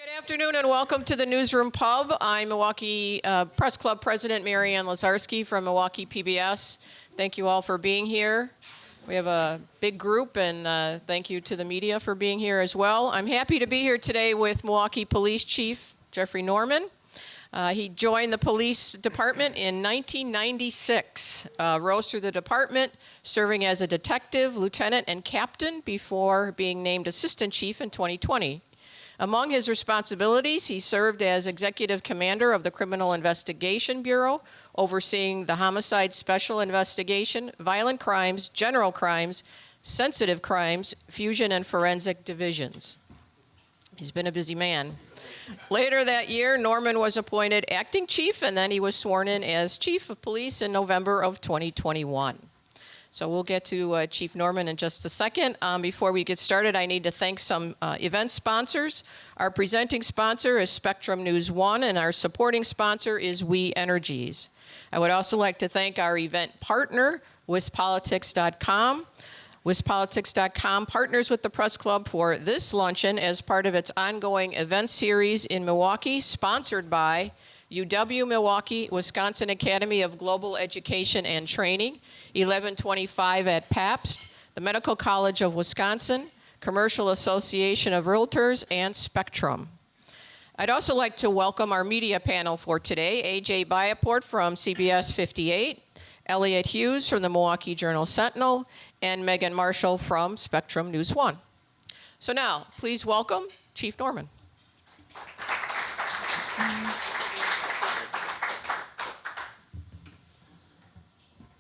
Good afternoon and welcome to the Newsroom Pub. I'm Milwaukee Press Club President Maryann Lazarski from Milwaukee PBS. Thank you all for being here. We have a big group, and thank you to the media for being here as well. I'm happy to be here today with Milwaukee Police Chief Jeffrey Norman. He joined the police department in 1996, rose through the department, serving as a detective, lieutenant, and captain before being named assistant chief in 2020. Among his responsibilities, he served as executive commander of the Criminal Investigation Bureau, overseeing the Homicide Special Investigation, Violent Crimes, General Crimes, Sensitive Crimes, Fusion and Forensic Divisions. He's been a busy man. Later that year, Norman was appointed acting chief, and then he was sworn in as chief of police in November of 2021. So we'll get to Chief Norman in just a second. Before we get started, I need to thank some event sponsors. Our presenting sponsor is Spectrum News 1, and our supporting sponsor is We Energies. I would also like to thank our event partner, WisPolitics.com. WisPolitics.com partners with the Press Club for this luncheon as part of its ongoing event series in Milwaukee, sponsored by UW Milwaukee, Wisconsin Academy of Global Education and Training, 1125 at Pabst, the Medical College of Wisconsin, Commercial Association of Realtors, and Spectrum. I'd also like to welcome our media panel for today, AJ Biaport from CBS 58, Elliot Hughes from the Milwaukee Journal-Sentinel, and Megan Marshall from Spectrum News 1. So now, please welcome Chief Norman.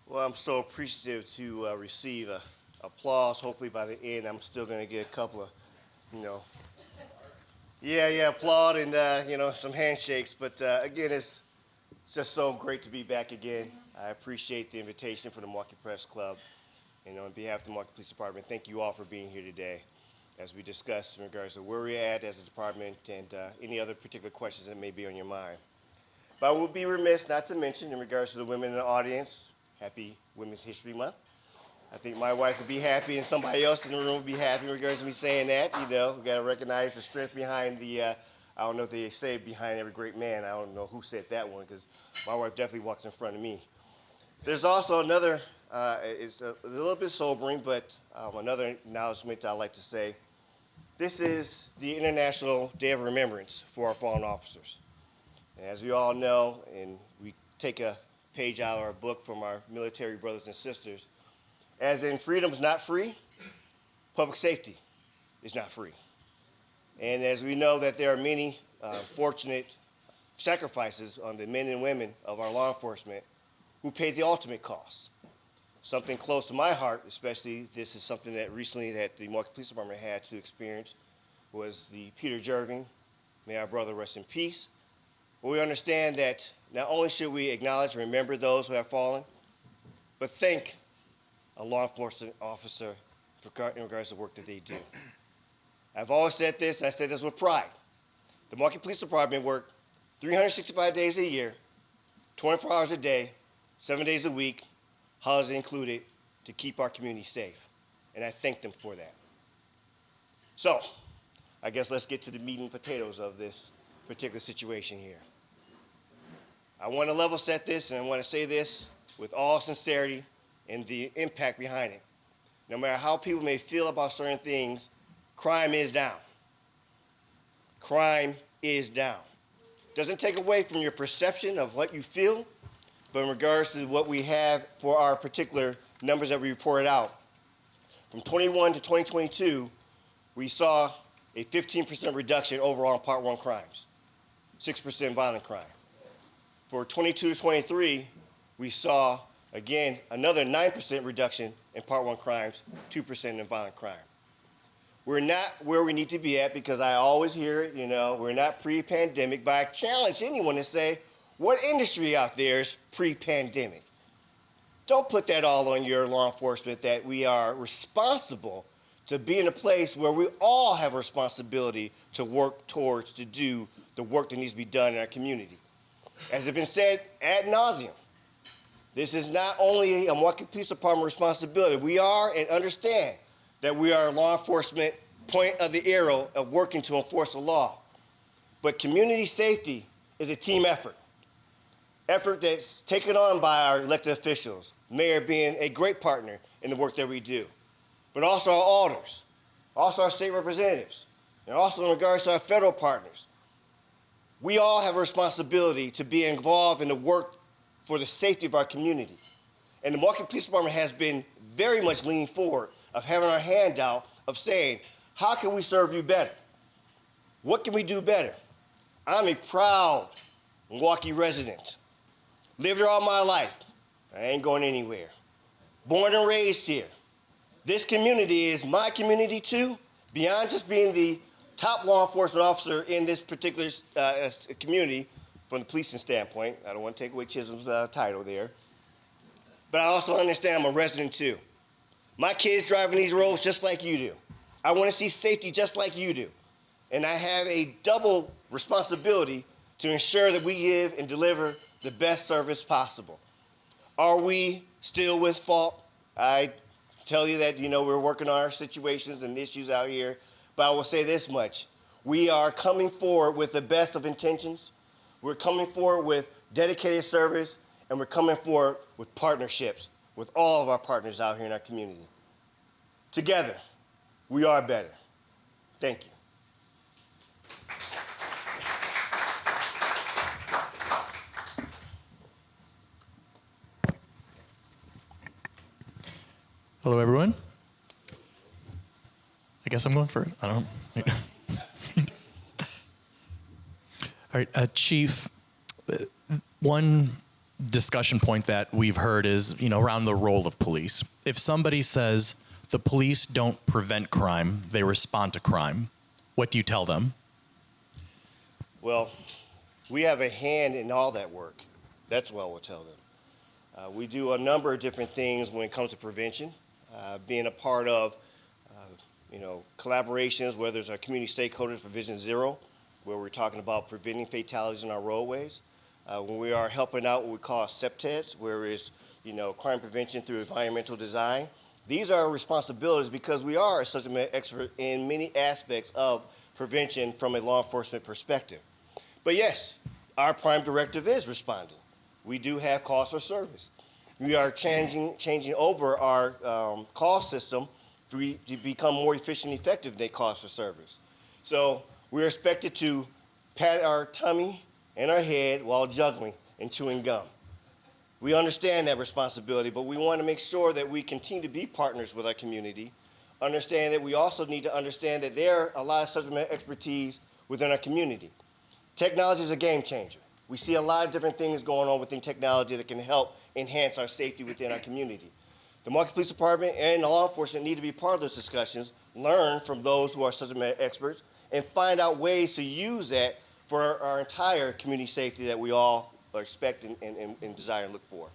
Well, I'm so appreciative to receive applause. Hopefully by the end, I'm still going to get a couple of, applaud and, some handshakes. But again, it's just so great to be back again. I appreciate the invitation from the Milwaukee Press Club. And on behalf of the Milwaukee Police Department, thank you all for being here today as we discuss in regards to where we're at as a department and any other particular questions that may be on your mind. But I would be remiss not to mention in regards to the women in the audience, happy Women's History Month. I think my wife would be happy and somebody else in the room would be happy in regards to me saying that. We got to recognize the strength behind the, I don't know if they say behind every great man. I don't know who said that one because my wife definitely walks in front of me. There's also another, it's a little bit sobering, but another acknowledgement I'd like to say. This is the International Day of Remembrance for our fallen officers. And as we all know, and we take a page out of our book from our military brothers and sisters, as in freedom's not free, public safety is not free. And as we know that there are many fortunate sacrifices on the men and women of our law enforcement who pay the ultimate cost. Something close to my heart, especially this is something that recently that the Milwaukee Police Department had to experience, was the Peter Jerving, may our brother rest in peace. But we understand that not only should we acknowledge and remember those who have fallen, but thank a law enforcement officer in regards to the work that they do. I've always said this, and I say this with pride. The Milwaukee Police Department work 365 days a year, 24 hours a day, 7 days a week, holidays included, to keep our community safe. And I thank them for that. So, I guess let's get to the meat and potatoes of this particular situation here. I want to level set this, and I want to say this with all sincerity and the impact behind it. No matter how people may feel about certain things, crime is down. Crime is down. Doesn't take away from your perception of what you feel, but in regards to what we have for our particular numbers that we reported out, from 21 to 2022, we saw a 15% reduction overall in Part 1 crimes, 6% violent crime. For 22 to 23, we saw, again, another 9% reduction in Part 1 crimes, 2% in violent crime. We're not where we need to be at because I always hear it, we're not pre-pandemic, but I challenge anyone to say, what industry out there is pre-pandemic? Don't put that all on your law enforcement that we are responsible to be in a place where we all have a responsibility to work towards to do the work that needs to be done in our community. As has been said ad nauseum, this is not only a Milwaukee Police Department responsibility. We are and understand that we are a law enforcement point of the arrow of working to enforce the law. But community safety is a team effort that's taken on by our elected officials, mayor being a great partner in the work that we do, but also our alders, also our state representatives, and also in regards to our federal partners. We all have a responsibility to be involved in the work for the safety of our community. And the Milwaukee Police Department has been very much leaning forward of having our hand out of saying, how can we serve you better? What can we do better? I'm a proud Milwaukee resident. Lived here all my life. I ain't going anywhere. Born and raised here. This community is my community too, beyond just being the top law enforcement officer in this particular community from the policing standpoint. I don't want to take away Chisholm's title there. But I also understand I'm a resident too. My kids driving these roads just like you do. I want to see safety just like you do. And I have a double responsibility to ensure that we give and deliver the best service possible. Are we still with fault? I tell you that, we're working on our situations and issues out here, but I will say this much. We are coming forward with the best of intentions. We're coming forward with dedicated service, and we're coming forward with partnerships with all of our partners out here in our community. Together, we are better. Thank you. Hello, everyone. I guess I'm going first. I don't know. All right, Chief, one discussion point that we've heard is, around the role of police. If somebody says the police don't prevent crime, they respond to crime, what do you tell them? Well, we have a hand in all that work. That's what we'll tell them. We do a number of different things when it comes to prevention. Being a part of, collaborations, whether it's our community stakeholders for Vision Zero, where we're talking about preventing fatalities in our roadways. When we are helping out what we call CEPTEDs, where it's, crime prevention through environmental design. These are responsibilities because we are a subject matter expert in many aspects of prevention from a law enforcement perspective. But yes, our prime directive is responding. We do have calls for service. We are changing over our call system to become more efficient and effective than calls for service. So we're expected to pat our tummy and our head while juggling and chewing gum. We understand that responsibility, but we want to make sure that we continue to be partners with our community, understand that we also need to understand that there are a lot of subject matter expertise within our community. Technology is a game changer. We see a lot of different things going on within technology that can help enhance our safety within our community. The Milwaukee Police Department and law enforcement need to be part of those discussions, learn from those who are subject matter experts, and find out ways to use that for our entire community safety that we all are expecting and desire and look for.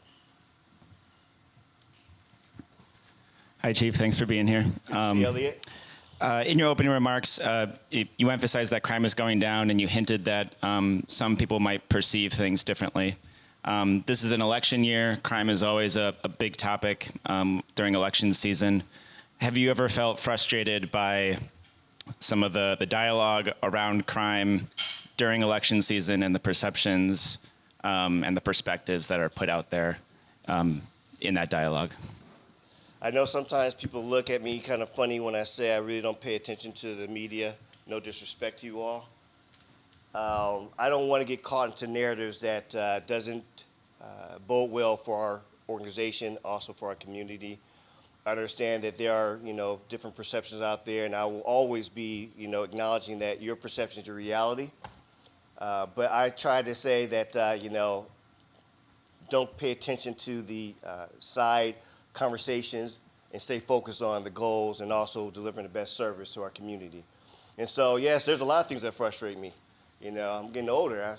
Hi, Chief. Thanks for being here. Good to see you, Elliot. In your opening remarks, you emphasized that crime is going down, and you hinted that some people might perceive things differently. This is an election year. Crime is always a big topic during election season. Have you ever felt frustrated by some of the dialogue around crime during election season and the perceptions and the perspectives that are put out there in that dialogue? I know sometimes people look at me kind of funny when I say I really don't pay attention to the media. No disrespect to you all. I don't want to get caught into narratives that doesn't bode well for our organization, also for our community. I understand that there are, different perceptions out there, and I will always be, acknowledging that your perception is your reality. But I try to say that, don't pay attention to the side conversations and stay focused on the goals and also delivering the best service to our community. And so, yes, there's a lot of things that frustrate me. I'm getting older. I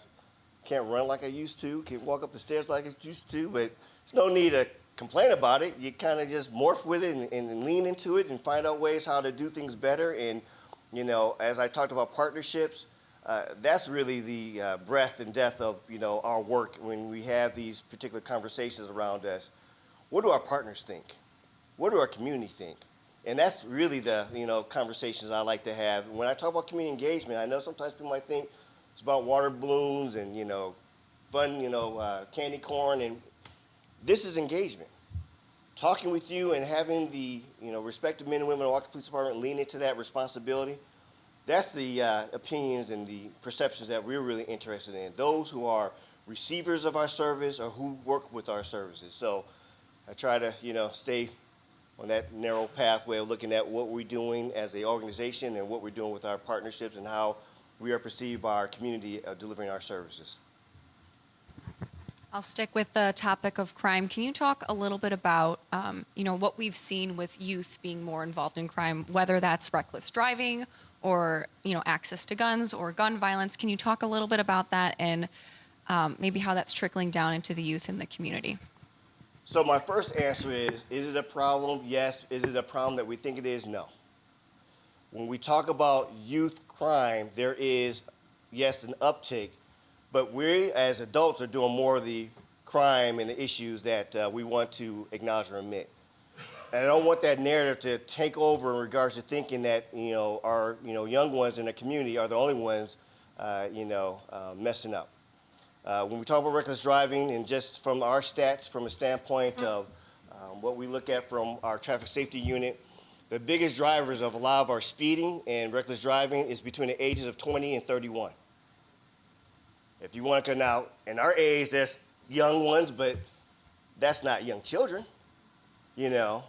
can't run like I used to, can't walk up the stairs like I used to, but there's no need to complain about it. You kind of just morph with it and lean into it and find out ways how to do things better. And, as I talked about partnerships, that's really the breadth and depth of, our work when we have these particular conversations around us. What do our partners think? What do our community think? And that's really the, conversations I like to have. When I talk about community engagement, I know sometimes people might think It's about water balloons and, fun, candy corn. And this is engagement. Talking with you and having the, respective men and women of the Milwaukee Police Department lean into that responsibility. That's the opinions and the perceptions that we're really interested in. Those who are receivers of our service or who work with our services. So I try to, stay on that narrow pathway of looking at what we're doing as an organization and what we're doing with our partnerships and how we are perceived by our community of delivering our services. I'll stick with the topic of crime. Can you talk a little bit about, what we've seen with youth being more involved in crime, whether that's reckless driving or, access to guns or gun violence? Can you talk a little bit about that and maybe how that's trickling down into the youth in the community? So my first answer is it a problem? Yes. Is it a problem that we think it is? No. When we talk about youth crime, there is, yes, an uptick, but we as adults are doing more of the crime and the issues that we want to acknowledge or admit. And I don't want that narrative to take over in regards to thinking that, our, young ones in the community are the only ones, messing up. When we talk about reckless driving, and just from our stats, from a standpoint of what we look at from our traffic safety unit, the biggest drivers of a lot of our speeding and reckless driving is between the ages of 20 and 31. If you want to come out, in our age, that's young ones, but that's not young children, The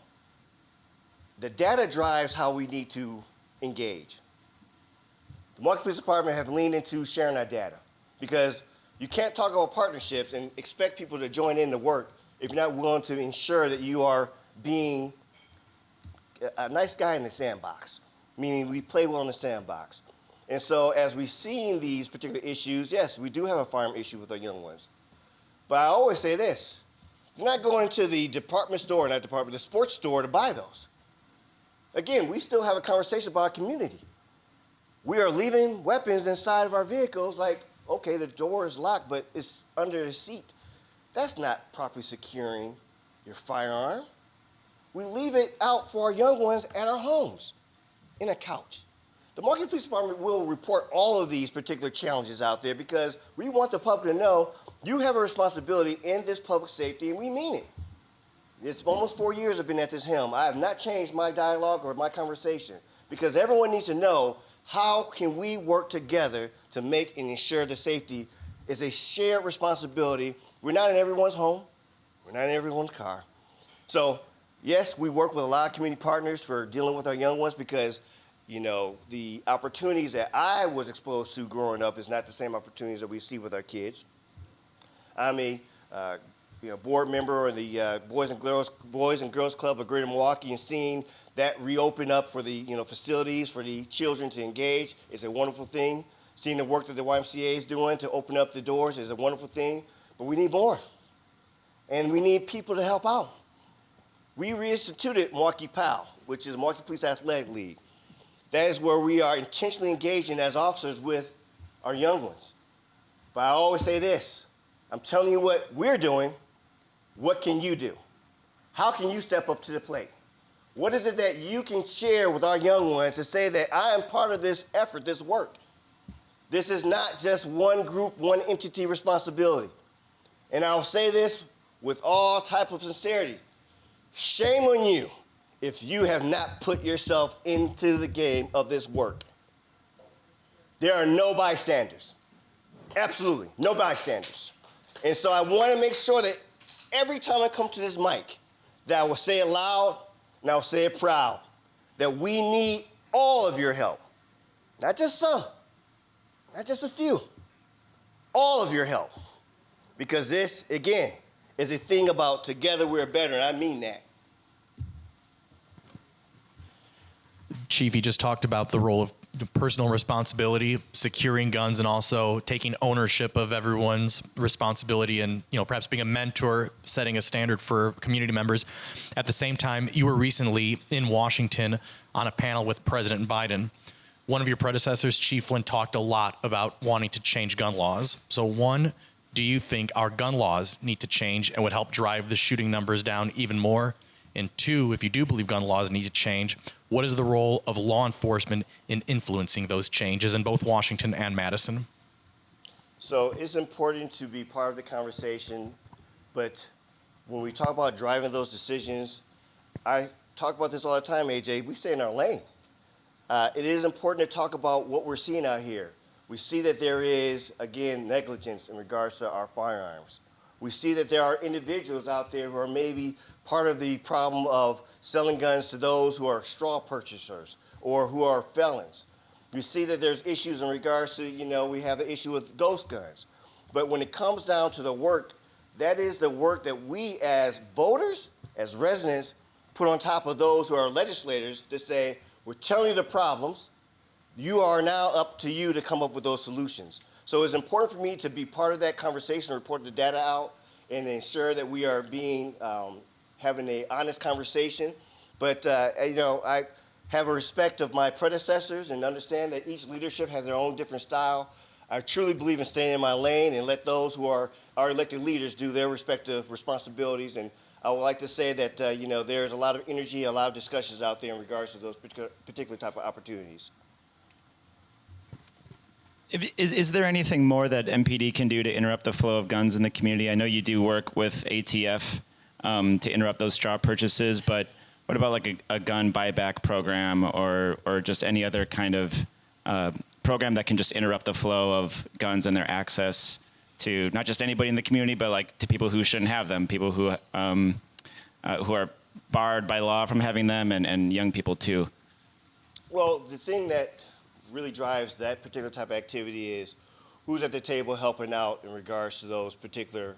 data drives how we need to engage. The Milwaukee Police Department have leaned into sharing our data because you can't talk about partnerships and expect people to join in to work if you're not willing to ensure that you are being a nice guy in the sandbox, meaning we play well in the sandbox. And so as we've seen these particular issues, yes, we do have a firearm issue with our young ones. But I always say this, you're not going to the the sports store to buy those. Again, we still have a conversation about our community. We are leaving weapons inside of our vehicles like, okay, the door is locked, but it's under the seat. That's not properly securing your firearm. We leave it out for our young ones at our homes, in a couch. The Milwaukee Police Department will report all of these particular challenges out there because we want the public to know you have a responsibility in this public safety, and we mean it. It's almost 4 years I've been at this helm. I have not changed my dialogue or my conversation because everyone needs to know how can we work together to make and ensure the safety is a shared responsibility. We're not in everyone's home. We're not in everyone's car. So, yes, we work with a lot of community partners for dealing with our young ones because, the opportunities that I was exposed to growing up is not the same opportunities that we see with our kids. I'm a board member of the Boys and Girls Club of Greater Milwaukee, and seeing that reopen up for the facilities for the children to engage is a wonderful thing. Seeing the work that the YMCA is doing to open up the doors is a wonderful thing. But we need more, and we need people to help out. We reinstituted Milwaukee PAL, which is Milwaukee Police Athletic League. That is where we are intentionally engaging as officers with our young ones. But I always say this, I'm telling you what we're doing, what can you do? How can you step up to the plate? What is it that you can share with our young ones to say that I am part of this effort, this work? This is not just one group, one entity responsibility. And I'll say this with all type of sincerity. Shame on you if you have not put yourself into the game of this work. There are no bystanders. Absolutely, no bystanders. And so I want to make sure that every time I come to this mic, that I will say it loud and I will say it proud, that we need all of your help. Not just some, not just a few, all of your help. Because this, again, is a thing about together we're better, and I mean that. Chief, you just talked about the role of personal responsibility, securing guns, and also taking ownership of everyone's responsibility and, perhaps being a mentor, setting a standard for community members. At the same time, you were recently in Washington on a panel with President Biden. One of your predecessors, Chief Flynn, talked a lot about wanting to change gun laws. So one, do you think our gun laws need to change and would help drive the shooting numbers down even more? And two, if you do believe gun laws need to change, what is the role of law enforcement in influencing those changes in both Washington and Madison? So it's important to be part of the conversation, but when we talk about driving those decisions, I talk about this all the time, AJ, we stay in our lane. It is important to talk about what we're seeing out here. We see that there is, again, negligence in regards to our firearms. We see that there are individuals out there who are maybe part of the problem of selling guns to those who are straw purchasers or who are felons. We see that there's issues in regards to, we have the issue with ghost guns. But when it comes down to the work, that is the work that we as voters, as residents, put on top of those who are legislators to say, we're telling you the problems. You are now up to you to come up with those solutions. So it's important for me to be part of that conversation, report the data out, and ensure that we are having an honest conversation. But, I have a respect of my predecessors and understand that each leadership has their own different style. I truly believe in staying in my lane and let those who are our elected leaders do their respective responsibilities. And I would like to say that, there's a lot of energy, a lot of discussions out there in regards to those particular type of opportunities. Is there anything more that MPD can do to interrupt the flow of guns in the community? I know you do work with ATF to interrupt those straw purchases, but what about like a gun buyback program or just any other kind of program that can just interrupt the flow of guns and their access to not just anybody in the community, but like to people who shouldn't have them, people who are barred by law from having them, and young people too? Well, the thing that really drives that particular type of activity is who's at the table helping out in regards to those particular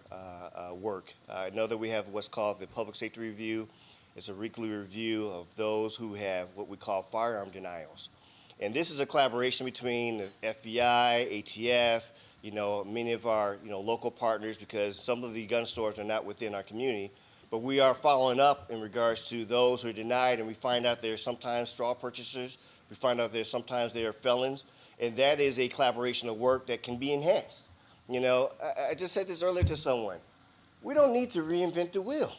work. I know that we have what's called the Public Safety Review. It's a weekly review of those who have what we call firearm denials. And this is a collaboration between the FBI, ATF, many of our, local partners, because some of the gun stores are not within our community. But we are following up in regards to those who are denied, and we find out they're sometimes straw purchasers. We find out sometimes they are felons, and that is a collaboration of work that can be enhanced. I just said this earlier to someone. We don't need to reinvent the wheel.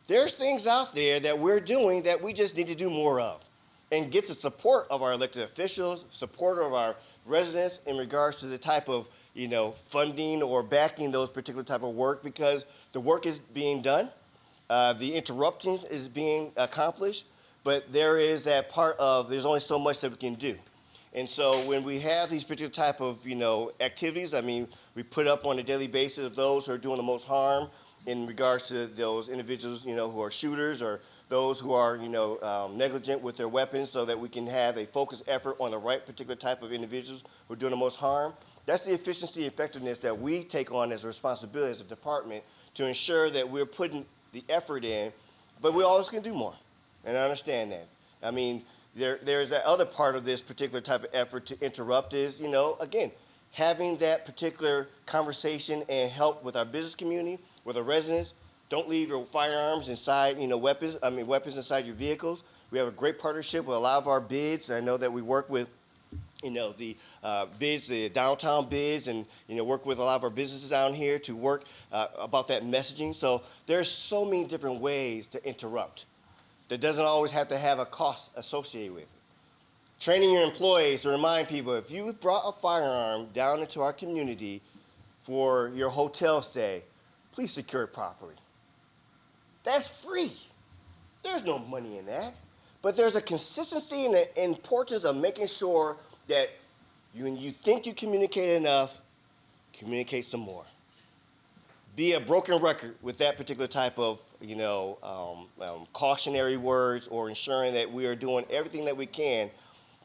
There's things out there that we're doing that we just need to do more of and get the support of our elected officials, support of our residents in regards to the type of, funding or backing those particular type of work, because the work is being done. The interruption is being accomplished. But there is that part of there's only so much that we can do. And so when we have these particular type of, activities, we put up on a daily basis of those who are doing the most harm in regards to those individuals, who are shooters or those who are, negligent with their weapons, so that we can have a focused effort on the right particular type of individuals who are doing the most harm. That's the efficiency and effectiveness that we take on as a responsibility as a department to ensure that we're putting the effort in, but we always can do more. And I understand that. There's that other part of this particular type of effort to interrupt is, again, having that particular conversation and help with our business community, with our residents. Don't leave your firearms inside, weapons inside your vehicles. We have a great partnership with a lot of our bids. I know that we work with, the bids, the downtown bids, and, work with a lot of our businesses down here to work about that messaging. So there's so many different ways to interrupt. That doesn't always have to have a cost associated with it. Training your employees to remind people, if you brought a firearm down into our community for your hotel stay, please secure it properly. That's free. There's no money in that. But there's a consistency and the importance of making sure that when you think you communicate enough, communicate some more. Be a broken record with that particular type of, cautionary words, or ensuring that we are doing everything that we can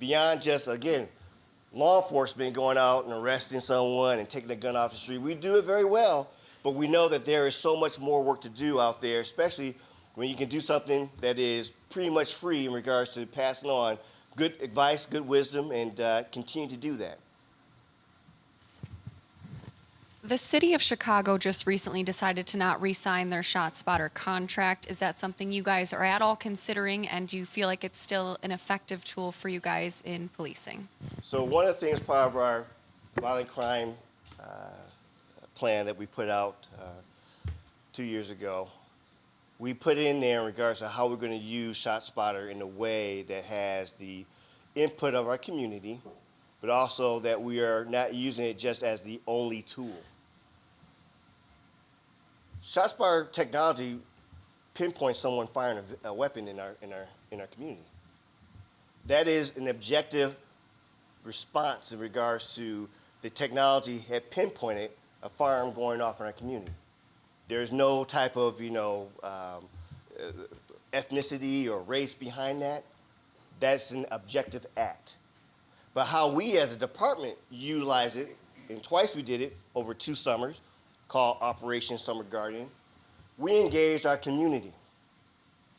beyond just, again, law enforcement going out and arresting someone and taking a gun off the street. We do it very well, but we know that there is so much more work to do out there, especially when you can do something that is pretty much free in regards to passing on good advice, good wisdom, and continue to do that. The city of Chicago just recently decided to not re-sign their ShotSpotter contract. Is that something you guys are at all considering, and do you feel like it's still an effective tool for you guys in policing? So one of the things, part of our violent crime plan that we put out 2 years ago, we put in there in regards to how we're going to use ShotSpotter in a way that has the input of our community, but also that we are not using it just as the only tool. ShotSpotter technology pinpoints someone firing a weapon in our community. That is an objective response in regards to the technology had pinpointed a firearm going off in our community. There's no type of, ethnicity or race behind that. That's an objective act. But how we as a department utilize it, and twice we did it over 2 summers, called Operation Summer Guardian, we engaged our community.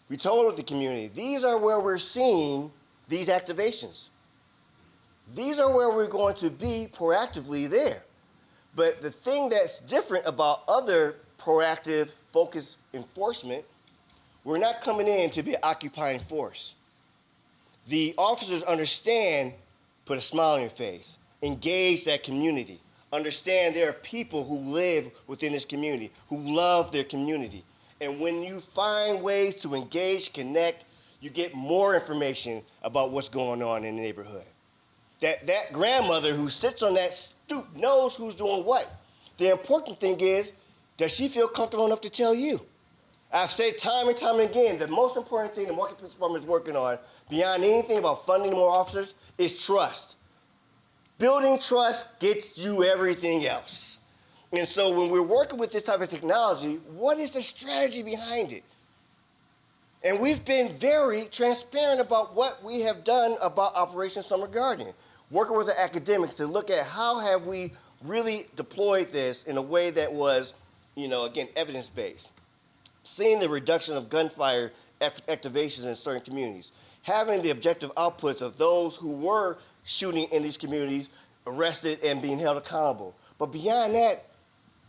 We told the community, these are where we're seeing these activations. These are where we're going to be proactively there. But the thing that's different about other proactive, focused enforcement, we're not coming in to be an occupying force. The officers understand, put a smile on your face, engage that community, understand there are people who live within this community, who love their community. And when you find ways to engage, connect, you get more information about what's going on in the neighborhood. That grandmother who sits on that stoop knows who's doing what. The important thing is, does she feel comfortable enough to tell you? I've said time and time again, the most important thing the Milwaukee Police Department is working on, beyond anything about funding more officers, is trust. Building trust gets you everything else. And so when we're working with this type of technology, what is the strategy behind it? And we've been very transparent about what we have done about Operation Summer Guardian, working with the academics to look at how have we really deployed this in a way that was, again, evidence-based. Seeing the reduction of gunfire activations in certain communities, having the objective outputs of those who were shooting in these communities arrested and being held accountable. But beyond that,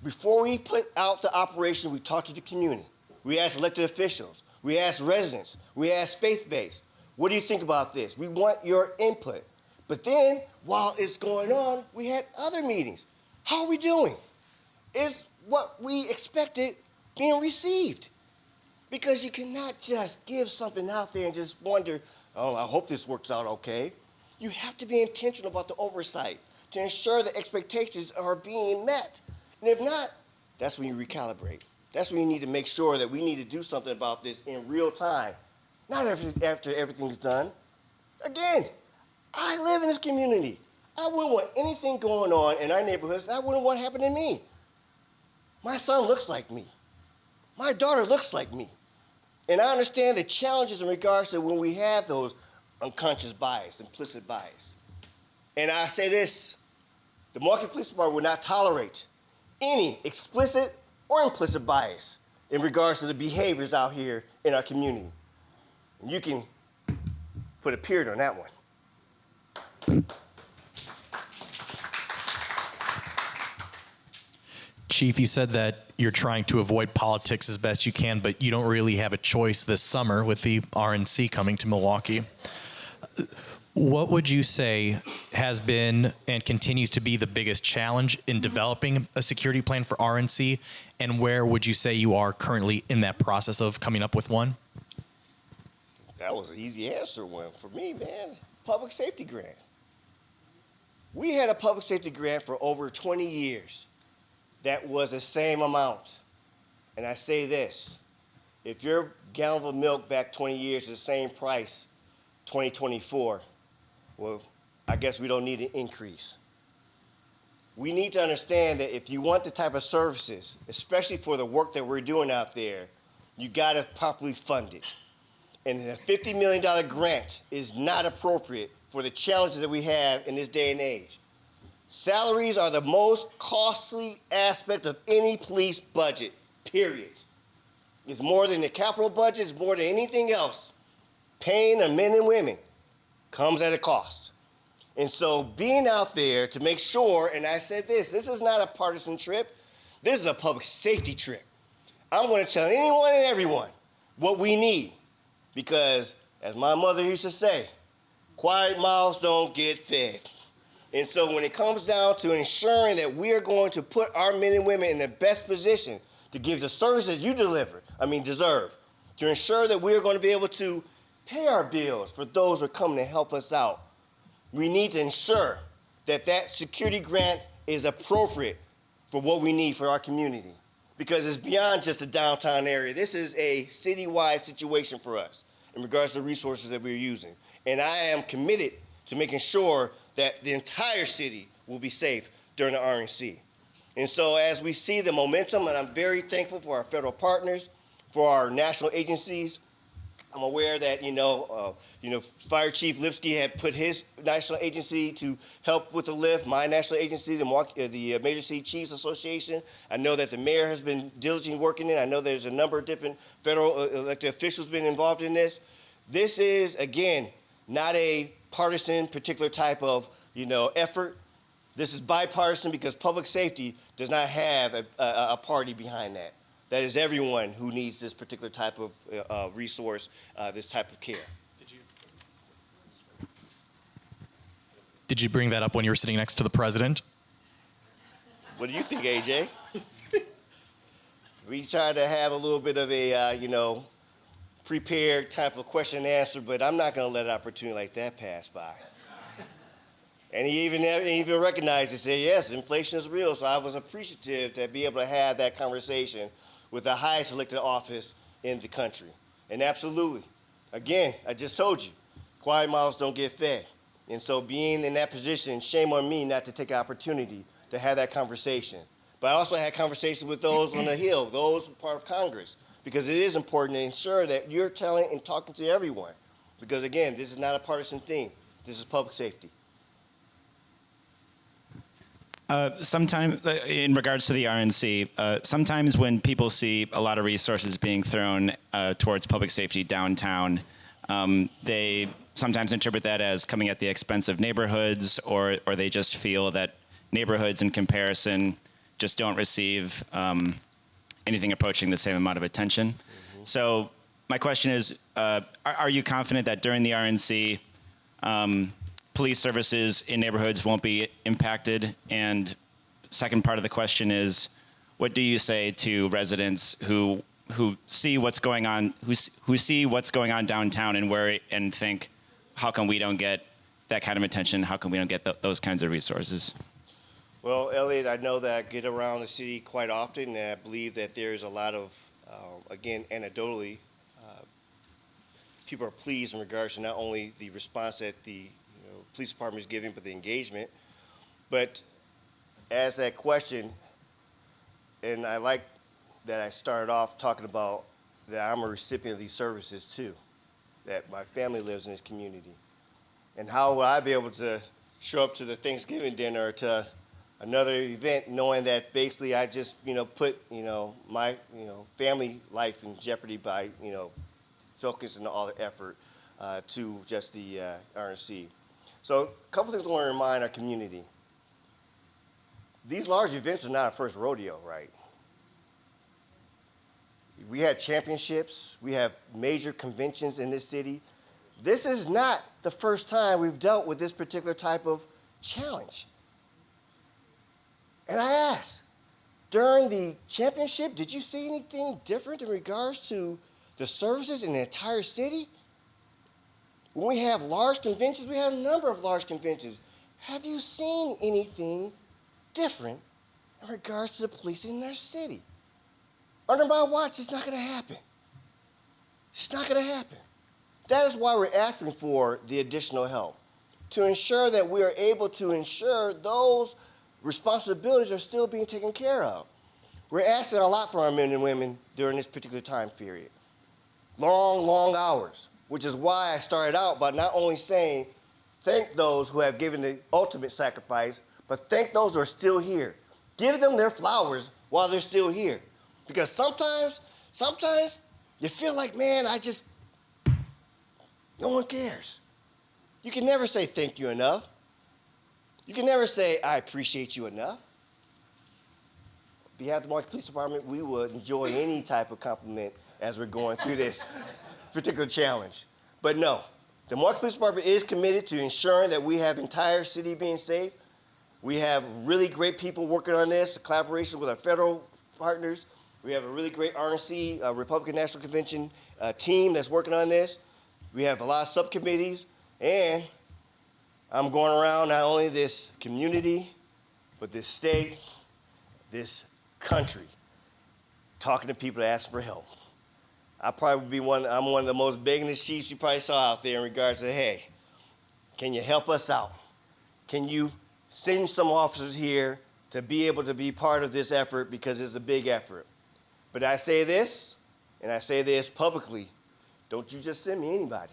before we put out the operation, we talked to the community. We asked elected officials. We asked residents. We asked faith-based. What do you think about this? We want your input. But then, while it's going on, we had other meetings. How are we doing? Is what we expected being received? Because you cannot just give something out there and just wonder, oh, I hope this works out okay. You have to be intentional about the oversight to ensure that expectations are being met. And if not, that's when you recalibrate. That's when you need to make sure that we need to do something about this in real time, not after everything's done. Again, I live in this community. I wouldn't want anything going on in our neighborhoods that I wouldn't want to happen to me. My son looks like me. My daughter looks like me. And I understand the challenges in regards to when we have those unconscious bias, implicit bias. And I say this, the Milwaukee Police Department will not tolerate any explicit or implicit bias in regards to the behaviors out here in our community. And you can put a period on that one. Chief, you said that you're trying to avoid politics as best you can, but you don't really have a choice this summer with the RNC coming to Milwaukee. What would you say has been and continues to be the biggest challenge in developing a security plan for RNC, and where would you say you are currently in that process of coming up with one? That was an easy answer one for me, man. Public safety grant. We had a public safety grant for over 20 years. That was the same amount. And I say this, if your gallon of milk back 20 years is the same price, 2024, well, I guess we don't need an increase. We need to understand that if you want the type of services, especially for the work that we're doing out there, you gotta properly fund it. And a $50 million grant is not appropriate for the challenges that we have in this day and age. Salaries are the most costly aspect of any police budget, period. It's more than the capital budget, it's more than anything else. Paying the men and women comes at a cost. And so being out there to make sure, and I said this is not a partisan trip, this is a public safety trip. I'm gonna tell anyone and everyone what we need, because as my mother used to say, quiet mouths don't get fed. And so when it comes down to ensuring that we are going to put our men and women in the best position to give the services you deserve, to ensure that we are going to be able to pay our bills for those who are coming to help us out, we need to ensure that security grant is appropriate for what we need for our community, because it's beyond just the downtown area. This is a citywide situation for us in regards to the resources that we're using. And I am committed to making sure that the entire city will be safe during the RNC. And so as we see the momentum, and I'm very thankful for our federal partners, for our national agencies. I'm aware that, Fire Chief Lipsky had put his national agency to help with the lift, my national agency, the Major City Chiefs Association. I know that the mayor has been diligently working it. I know there's a number of different federal elected officials been involved in this. This is, again, not a partisan particular type of, effort. This is bipartisan because public safety does not have a party behind that. That is everyone who needs this particular type of resource, this type of care. Did you bring that up when you were sitting next to the president? What do you think, AJ? We tried to have a little bit of a, prepared type of question and answer, but I'm not going to let an opportunity like that pass by. And he even recognized and said, yes, inflation is real. So I was appreciative to be able to have that conversation with the highest elected office in the country. And absolutely, again, I just told you, quiet mouths don't get fed. And so being in that position, shame on me not to take an opportunity to have that conversation. But I also had conversations with those on the Hill, those part of Congress, because it is important to ensure that you're telling and talking to everyone. Because again, this is not a partisan thing. This is public safety. Sometimes, in regards to the RNC, sometimes when people see a lot of resources being thrown towards public safety downtown, they sometimes interpret that as coming at the expense of neighborhoods, or they just feel that neighborhoods in comparison just don't receive anything approaching the same amount of attention. Mm-hmm. So my question is, are you confident that during the RNC, police services in neighborhoods won't be impacted? And second part of the question is, what do you say to residents who see what's going on, who see what's going on downtown and worry and think, how come we don't get that kind of attention? How come we don't get those kinds of resources? Well, Elliot, I know that I get around the city quite often, and I believe that there's a lot of, again, anecdotally, people are pleased in regards to not only the response that the police department is giving, but the engagement. But as that question, and I like that I started off talking about that I'm a recipient of these services too, that my family lives in this community. And how will I be able to show up to the Thanksgiving dinner or to another event knowing that basically I just, put, my, family life in jeopardy by, focusing all the effort to just the RNC. So a couple things I want to remind our community. These large events are not a first rodeo, right? We had championships. We have major conventions in this city. This is not the first time we've dealt with this particular type of challenge. And I asked, during the championship, did you see anything different in regards to the services in the entire city? When we have large conventions, we have a number of large conventions. Have you seen anything different in regards to the policing in our city? Under my watch, it's not going to happen. It's not going to happen. That is why we're asking for the additional help, to ensure that we are able to ensure those responsibilities are still being taken care of. We're asking a lot for our men and women during this particular time period. Long, long hours, which is why I started out by not only saying, thank those who have given the ultimate sacrifice, but thank those who are still here. Give them their flowers while they're still here. Because sometimes you feel like, man, no one cares. You can never say thank you enough. You can never say, I appreciate you enough. On behalf of the Milwaukee Police Department, we would enjoy any type of compliment as we're going through this particular challenge. But no, the Milwaukee Police Department is committed to ensuring that we have entire city being safe. We have really great people working on this, a collaboration with our federal partners. We have a really great RNC, Republican National Convention team that's working on this. We have a lot of subcommittees, and I'm going around not only this community, but this state, this country, talking to people that ask for help. I'm one of the most beggingest chiefs you probably saw out there in regards to, hey, can you help us out? Can you send some officers here to be able to be part of this effort, because it's a big effort? But I say this, and I say this publicly, don't you just send me anybody.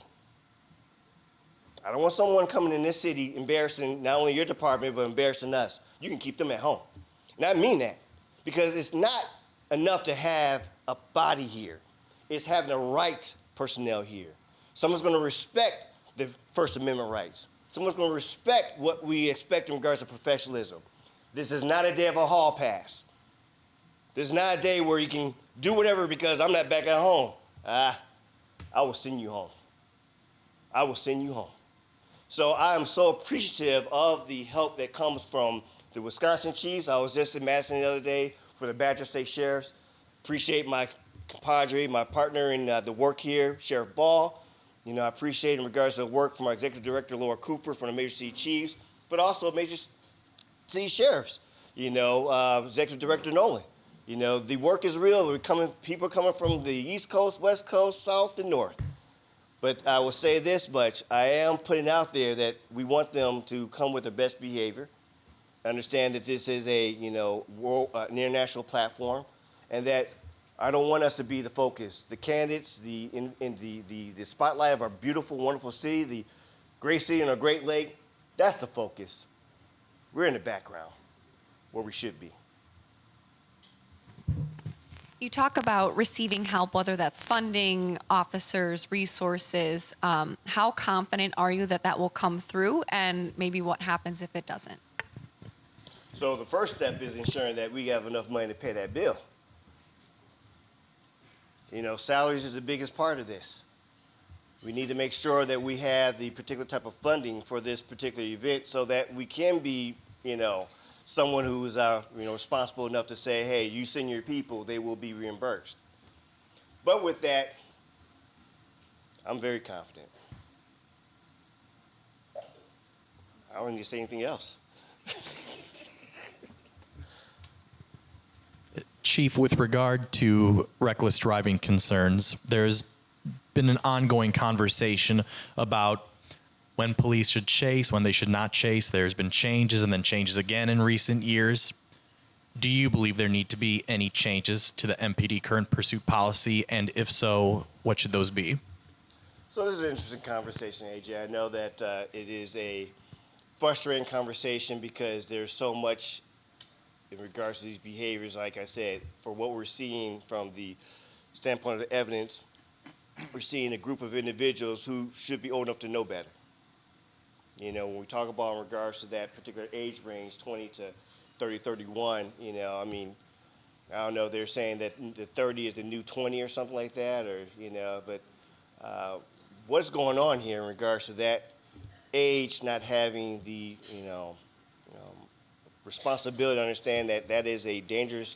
I don't want someone coming in this city embarrassing not only your department, but embarrassing us. You can keep them at home. And I mean that, because it's not enough to have a body here. It's having the right personnel here. Someone's going to respect the First Amendment rights. Someone's going to respect what we expect in regards to professionalism. This is not a day of a hall pass. This is not a day where you can do whatever because I'm not back at home. I will send you home. I will send you home. So I am so appreciative of the help that comes from the Wisconsin Chiefs. I was just in Madison the other day for the Badger State Sheriffs. Appreciate my compadre, my partner in the work here, Sheriff Ball. You know, I appreciate in regards to the work from our Executive Director, Laura Cooper, from the Major City Chiefs, but also Major City Sheriffs. You know, Executive Director Nolan. You know, the work is real. People are coming from the East Coast, West Coast, South, and North. But I will say this much. I am putting out there that we want them to come with their best behavior, understand that this is a, an international platform, and that I don't want us to be the focus. The candidates, in the spotlight of our beautiful, wonderful city, the great city and our Great Lake, that's the focus. We're in the background where we should be. You talk about receiving help, whether that's funding, officers, resources. How confident are you that that will come through, and maybe what happens if it doesn't? So the first step is ensuring that we have enough money to pay that bill. You know, salaries is the biggest part of this. We need to make sure that we have the particular type of funding for this particular event so that we can be, someone who's responsible enough to say, hey, you send your people, they will be reimbursed. But with that, I'm very confident. I don't need to say anything else. Chief, with regard to reckless driving concerns, there's been an ongoing conversation about when police should chase, when they should not chase. There's been changes and then changes again in recent years. Do you believe there need to be any changes to the MPD current pursuit policy? And if so, what should those be? So this is an interesting conversation, AJ. I know that it is a frustrating conversation because there's so much in regards to these behaviors. Like I said, for what we're seeing from the standpoint of the evidence, we're seeing a group of individuals who should be old enough to know better. When we talk about in regards to that particular age range, 20 to 30, 31, I don't know, they're saying that the 30 is the new 20 or something like that, but what's going on here in regards to that age not having the, responsibility to understand that that is a dangerous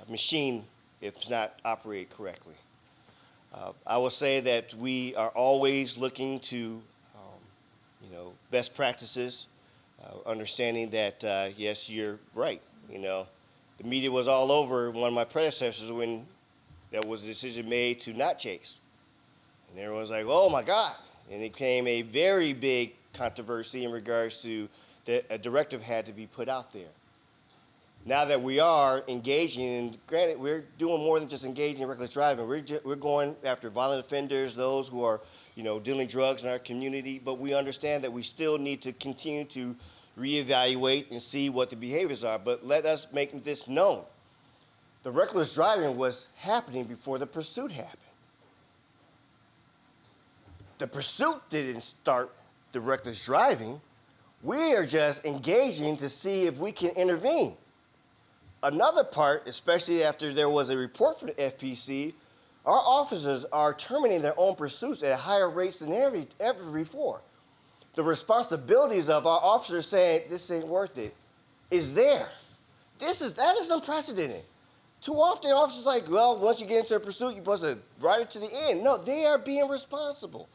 machine if it's not operated correctly. I will say that we are always looking to best practices, understanding that, yes, you're right. The media was all over one of my predecessors when there was a decision made to not chase. And everyone's like, oh, my God. And it became a very big controversy in regards to that a directive had to be put out there. Now that we are engaging, and granted, we're doing more than just engaging in reckless driving. We're going after violent offenders, those who are, dealing drugs in our community. But we understand that we still need to continue to reevaluate and see what the behaviors are. But let us make this known. The reckless driving was happening before the pursuit happened. The pursuit didn't start the reckless driving. We are just engaging to see if we can intervene. Another part, especially after there was a report from the FPC, our officers are terminating their own pursuits at higher rates than ever before. The responsibilities of our officers saying this ain't worth it is there. That is unprecedented. Too often officers are like, well, once you get into a pursuit, you're supposed to ride it to the end. No, they are being responsible.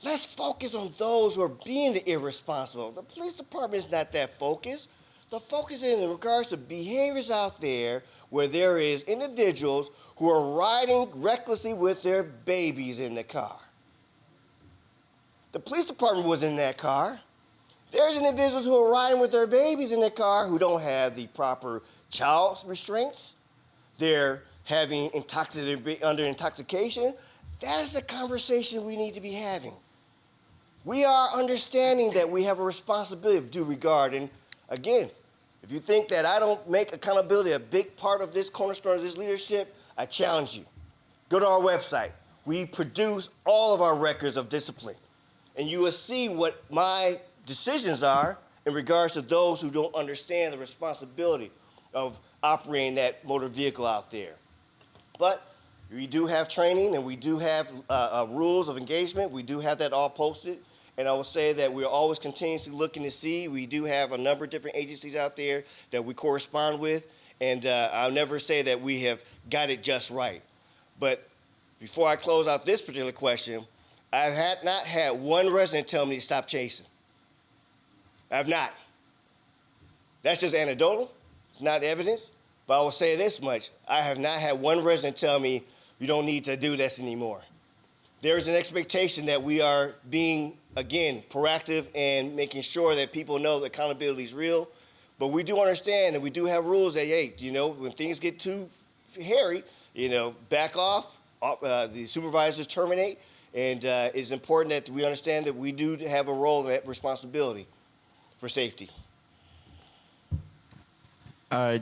Let's focus on those who are being the irresponsible. The police department is not that focused. The focus is in regards to behaviors out there where there is individuals who are riding recklessly with their babies in the car. The police department was in that car. There's individuals who are riding with their babies in the car who don't have the proper child restraints. They're having under intoxication. That is the conversation we need to be having. We are understanding that we have a responsibility of due regard. And again, if you think that I don't make accountability a big part of this cornerstone of this leadership, I challenge you. Go to our website. We produce all of our records of discipline. And you will see what my decisions are in regards to those who don't understand the responsibility of operating that motor vehicle out there. But we do have training and we do have rules of engagement. We do have that all posted. And I will say that we're always continuously looking to see. We do have a number of different agencies out there that we correspond with. And I'll never say that we have got it just right. But before I close out this particular question, I have not had one resident tell me to stop chasing. I have not. That's just anecdotal. It's not evidence. But I will say this much. I have not had one resident tell me you don't need to do this anymore. There is an expectation that we are being, again, proactive and making sure that people know that accountability is real. But we do understand that we do have rules that, hey, when things get too hairy, back off, the supervisors terminate. And it's important that we understand that we do have a role in that responsibility for safety.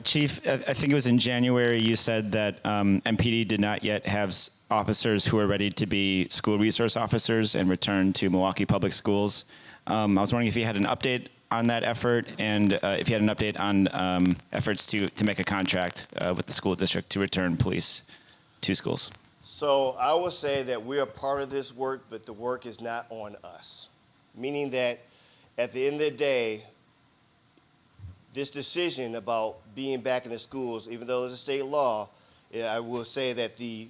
Chief, I think it was in January you said that MPD did not yet have officers who are ready to be school resource officers and return to Milwaukee Public Schools. I was wondering if you had an update on that effort and if you had an update on efforts to make a contract with the school district to return police to schools. So I will say that we are part of this work, but the work is not on us. Meaning that at the end of the day, this decision about being back in the schools, even though it's a state law, I will say that the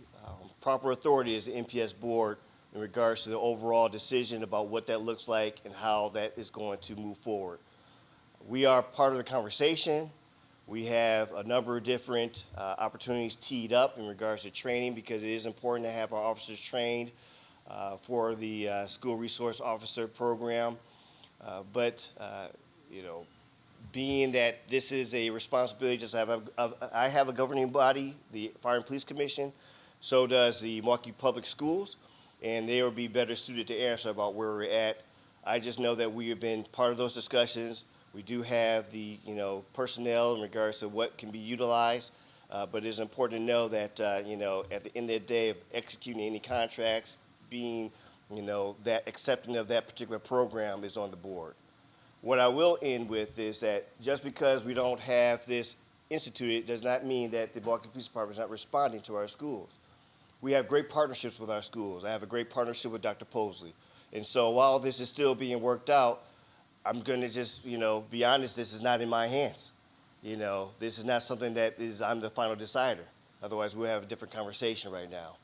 proper authority is the NPS board in regards to the overall decision about what that looks like and how that is going to move forward. We are part of the conversation. We have a number of different opportunities teed up in regards to training because it is important to have our officers trained for the school resource officer program. But being that this is a responsibility, I have a governing body, the Fire and Police Commission, so does the Milwaukee Public Schools, and they will be better suited to answer about where we're at. I just know that we have been part of those discussions. We do have the personnel in regards to what can be utilized, but it's important to know that at the end of the day of executing any contracts, being that accepting of that particular program is on the board. What I will end with is that just because we don't have this instituted does not mean that the Milwaukee Police Department is not responding to our schools. We have great partnerships with our schools. I have a great partnership with Dr. Posley. And so while this is still being worked out, I'm going to just, be honest, this is not in my hands. This is not something that I'm the final decider. Otherwise, we'll have a different conversation right now.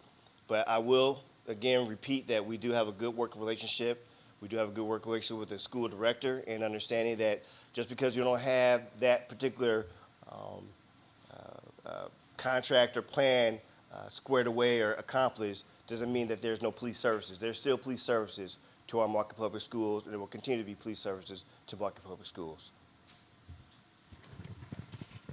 But I will, again, repeat that we do have a good working relationship. We do have a good working relationship with the school director and understanding that just because you don't have that particular contract or plan squared away or accomplished doesn't mean that there's no police services. There's still police services to our Milwaukee Public Schools, and there will continue to be police services to Milwaukee Public Schools.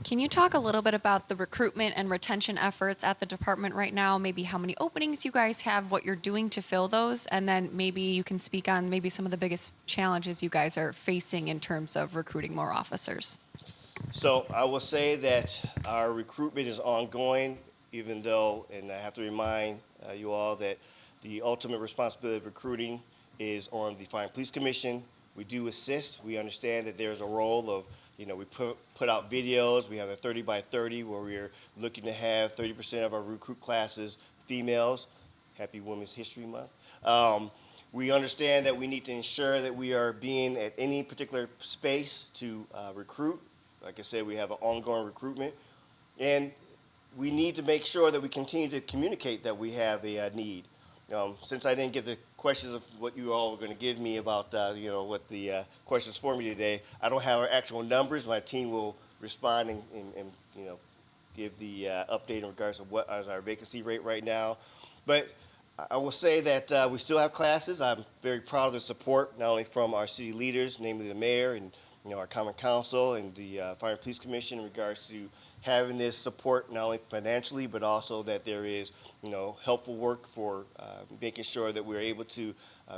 Can you talk a little bit about the recruitment and retention efforts at the department right now? Maybe how many openings you guys have, what you're doing to fill those, and then maybe you can speak on maybe some of the biggest challenges you guys are facing in terms of recruiting more officers. So I will say that our recruitment is ongoing, even though, and I have to remind you all that the ultimate responsibility of recruiting is on the Fire and Police Commission. We do assist. We understand that there's a role of, we put out videos. We have a 30 by 30 where we're looking to have 30% of our recruit classes females. Happy Women's History Month. We understand that we need to ensure that we are being at any particular space to recruit. Like I said, we have an ongoing recruitment. And we need to make sure that we continue to communicate that we have a need. Since I didn't get the questions of what you all are going to give me about, what the questions for me today. I don't have our actual numbers. My team will respond and give the update in regards to what is our vacancy rate right now. But I will say that we still have classes. I'm very proud of the support, not only from our city leaders, namely the mayor and our common council and the Fire and Police Commission in regards to having this support, not only financially, but also that there is, helpful work for making sure that we're able to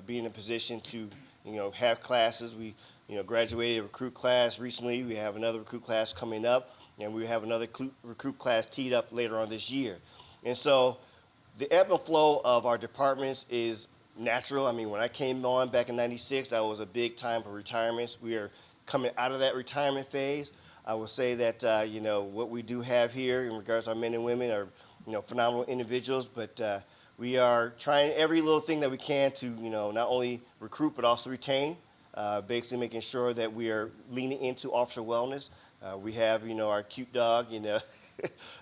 be in a position to, have classes. We, graduated a recruit class recently. We have another recruit class coming up, and we have another recruit class teed up later on this year. And so the ebb and flow of our departments is natural. I mean, when I came on back in '96, that was a big time for retirements. We are coming out of that retirement phase. I will say that, what we do have here in regards to our men and women are, phenomenal individuals, but we are trying every little thing that we can to, not only recruit but also retain, basically making sure that we are leaning into officer wellness. We have, our cute dog,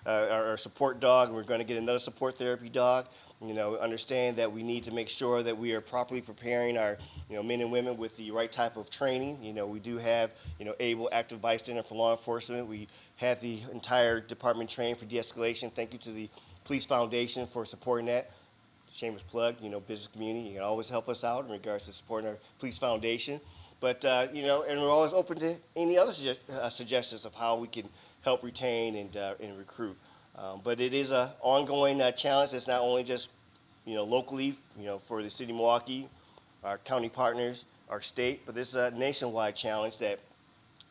our support dog, and we're going to get another support therapy dog. Understand that we need to make sure that we are properly preparing our, men and women with the right type of training. We do have, able active bystander for law enforcement. We have the entire department trained for de-escalation. Thank you to the Police Foundation for supporting that. Shameless plug, business community, you can always help us out in regards to supporting our Police Foundation. But, and we're always open to any other suggestions of how we can help retain and recruit. But it is an ongoing challenge. It's not only just, locally, for the city of Milwaukee, our county partners, our state, but this is a nationwide challenge that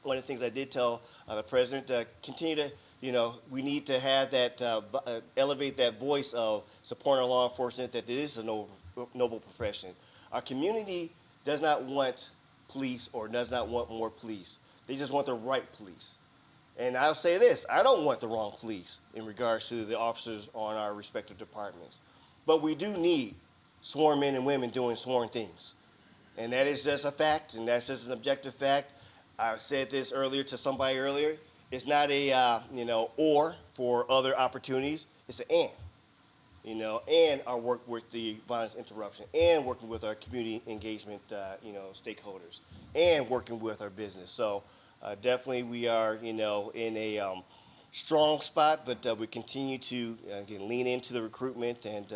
one of the things I did tell the president, continue to, we need to have that, elevate that voice of supporting our law enforcement, that it is a noble profession. Our community does not want police or does not want more police. They just want the right police. And I'll say this, I don't want the wrong police in regards to the officers on our respective departments. But we do need sworn men and women doing sworn things. And that is just a fact, and that's just an objective fact. I said this earlier to somebody earlier. It's not a, or for other opportunities. It's an and our work with the violence interruption, and working with our community engagement, stakeholders, and working with our business. So definitely we are, in a strong spot, but we continue to, again, lean into the recruitment and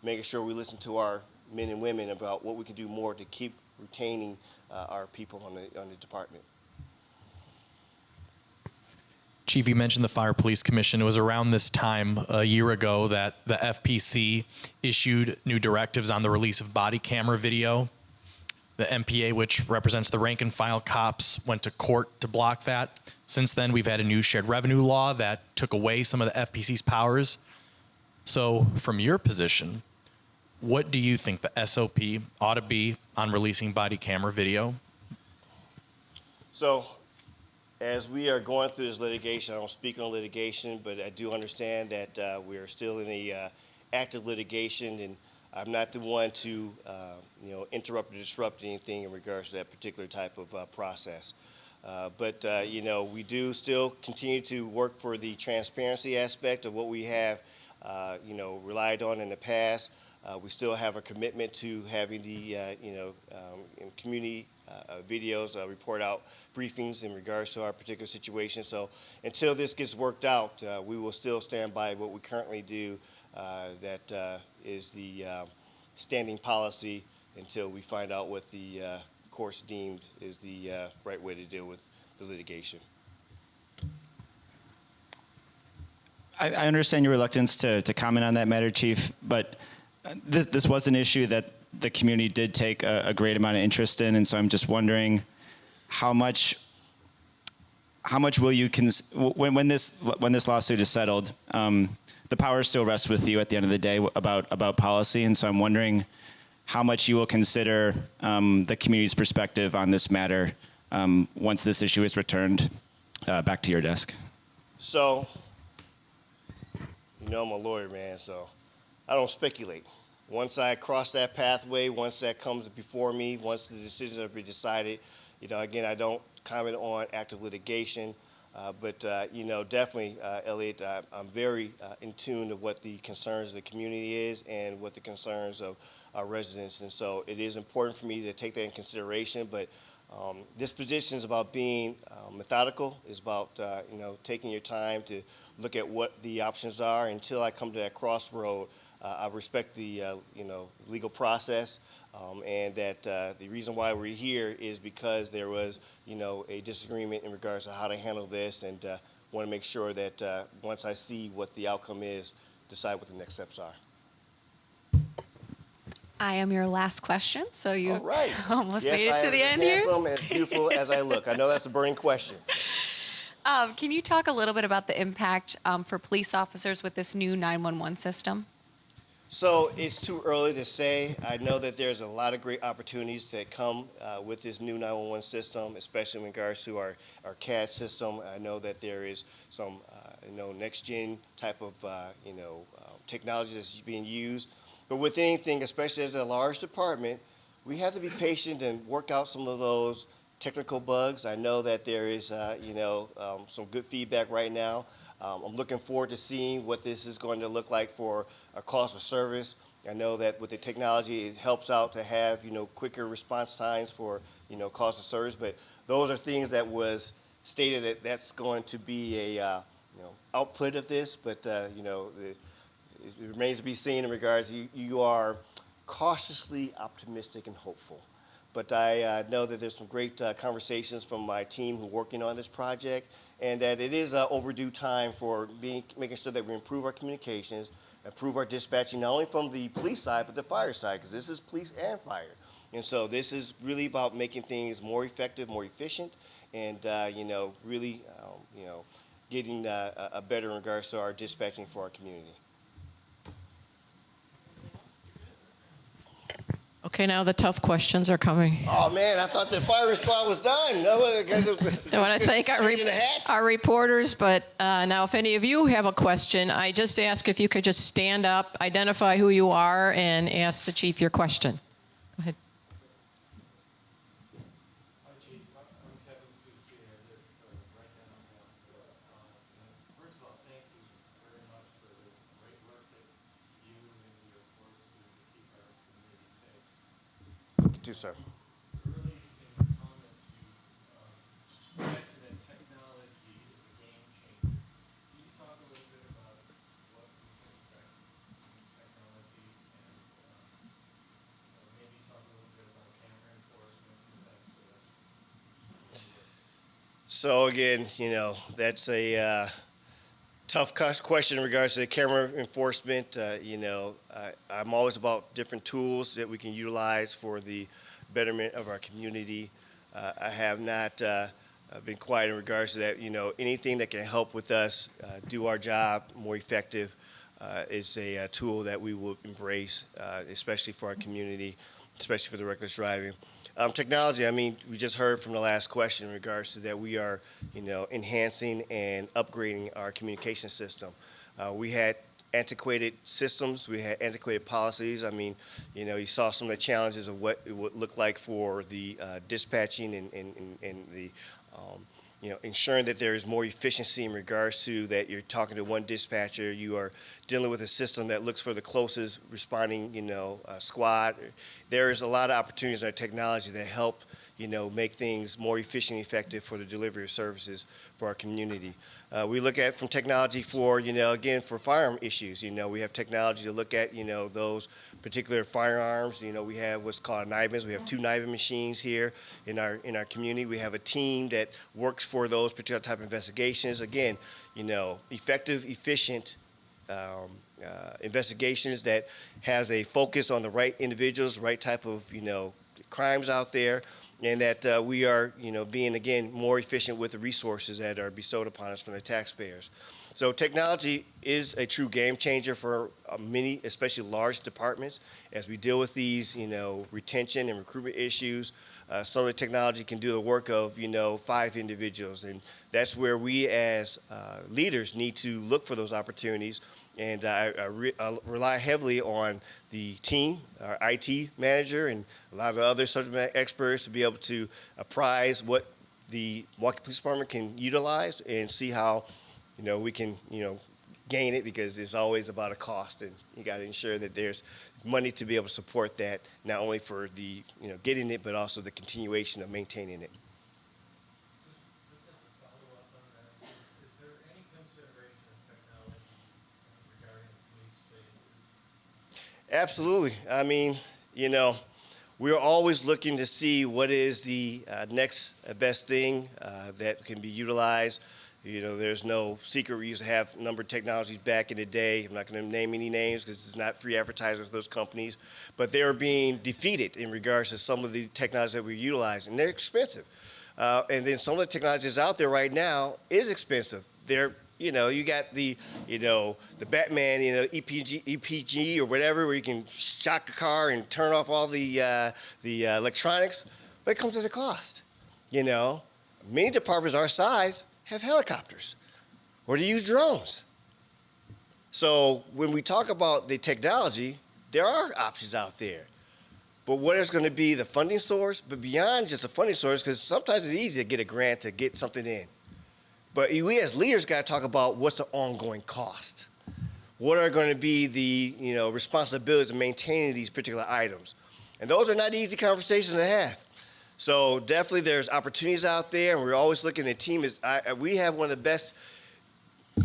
making sure we listen to our men and women about what we can do more to keep retaining our people on the department. Chief, you mentioned the Fire Police Commission. It was around this time a year ago that the FPC issued new directives on the release of body camera video. The MPA, which represents the rank and file cops, went to court to block that. Since then, we've had a new shared revenue law that took away some of the FPC's powers. So from your position, what do you think the SOP ought to be on releasing body camera video? So as we are going through this litigation, I don't speak on litigation, but I do understand that we are still in a active litigation, and I'm not the one to interrupt or disrupt anything in regards to that particular type of process. But we do still continue to work for the transparency aspect of what we have relied on in the past. We still have a commitment to having the community videos report out briefings in regards to our particular situation. So until this gets worked out, we will still stand by what we currently do. That is the standing policy until we find out what the courts deemed is the right way to deal with the litigation. I understand your reluctance to comment on that matter, Chief, but this was an issue that the community did take a great amount of interest in, and so I'm just wondering how much will you when this lawsuit is settled, the power still rests with you at the end of the day about policy, and so I'm wondering how much you will consider the community's perspective on this matter once this issue is returned back to your desk. So, I'm a lawyer, man, so I don't speculate. Once I cross that pathway, once that comes before me, once the decisions have been decided, again, I don't comment on active litigation, but definitely, Elliot, I'm very in tune to what the concerns of the community is and what the concerns of our residents. And so it is important for me to take that in consideration. But this position is about being methodical. It's about taking your time to look at what the options are until I come to that crossroad. I respect the legal process, and that the reason why we're here is because there was a disagreement in regards to how to handle this, and want to make sure that once I see what the outcome is, decide what the next steps are. I am your last question, so you All right. almost Yes, made it to the end here. I am as handsome, as beautiful as I look. I know that's a burning question. Can you talk a little bit about the impact for police officers with this new 911 system? So it's too early to say. I know that there's a lot of great opportunities that come with this new 911 system, especially in regards to our CAD system. I know that there is some next-gen type of technology that's being used. But with anything, especially as a large department, we have to be patient and work out some of those technical bugs. I know that there is some good feedback right now. I'm looking forward to seeing what this is going to look like for a cost of service. I know that with the technology, it helps out to have quicker response times for cost of service. But those are things that was stated that that's going to be a output of this. But it remains to be seen in regards. You are cautiously optimistic and hopeful. But I know that there's some great conversations from my team who are working on this project, and that it is overdue time for making sure that we improve our communications, improve our dispatching, not only from the police side, but the fire side, because this is police and fire. And so this is really about making things more effective, more efficient, and really getting a better in regards to our dispatching for our community. Okay, now the tough questions are coming. Oh man, I thought the firing squad was done. I want to thank our reporters, but now if any of you have a question, I just ask if you could just stand up, identify who you are, and ask the chief your question. Go ahead. Hi, Chief. I'm Kevin Soucy. I live right down on First of all, thank you very much for the great work that you and your force do to keep our community safe. You too, sir. Early in your comments, you mentioned that technology is a game changer. Can you talk a little bit about what we can expect from technology, and maybe talk a little bit about camera enforcement and that So again, that's a tough question in regards to camera enforcement. I'm always about different tools that we can utilize for the betterment of our community. I have not been quiet in regards to that. Anything that can help with us do our job more effective is a tool that we will embrace, especially for our community, especially for the reckless driving. Technology, we just heard from the last question in regards to that we are, enhancing and upgrading our communication system. We had antiquated systems, we had antiquated policies. You saw some of the challenges of what it would look like for the dispatching and the ensuring that there is more efficiency in regards to that you're talking to one dispatcher, you are dealing with a system that looks for the closest responding, squad. There's a lot of opportunities in our technology that help, make things more efficient and effective for the delivery of services for our community. We look at from technology for, again, for firearm issues. We have technology to look at, those particular firearms. We have what's called NIBINs. We have 2 NIBIN machines here in our community. We have a team that works for those particular type of investigations. Again, effective, efficient investigations that has a focus on the right individuals, right type of, crimes out there, and that we are, being, again, more efficient with the resources that are bestowed upon us from the taxpayers. So technology is a true game changer for many, especially large departments, as we deal with these, retention and recruitment issues. Some of the technology can do the work of, 5 individuals, and that's where we as leaders need to look for those opportunities. And I rely heavily on the team, our IT manager, and a lot of other subject matter experts to be able to apprise what the Milwaukee Police Department can utilize and see how, we can, gain it because it's always about a cost, and you got to ensure that there's money to be able to support that, not only for the getting it, but also the continuation of maintaining it. Just as a follow-up on that, is there any consideration of technology regarding police chases? Absolutely. I mean, we're always looking to see what is the next best thing that can be utilized. There's no secret. We used to have a number of technologies back in the day. I'm not going to name any names because it's not free advertising for those companies, but they are being defeated in regards to some of the technologies that we utilize, and they're expensive. And then some of the technologies out there right now is expensive. They're you got the Batman, EPG or whatever, where you can shock a car and turn off all the electronics, but it comes at a cost. Many departments our size have helicopters, or they use drones. So when we talk about the technology, there are options out there. But what is going to be the funding source? But beyond just the funding source, because sometimes it's easy to get a grant to get something in. But we as leaders got to talk about what's the ongoing cost. What are going to be the responsibilities of maintaining these particular items? And those are not easy conversations to have. So definitely there's opportunities out there, and we're always looking at we have one of the best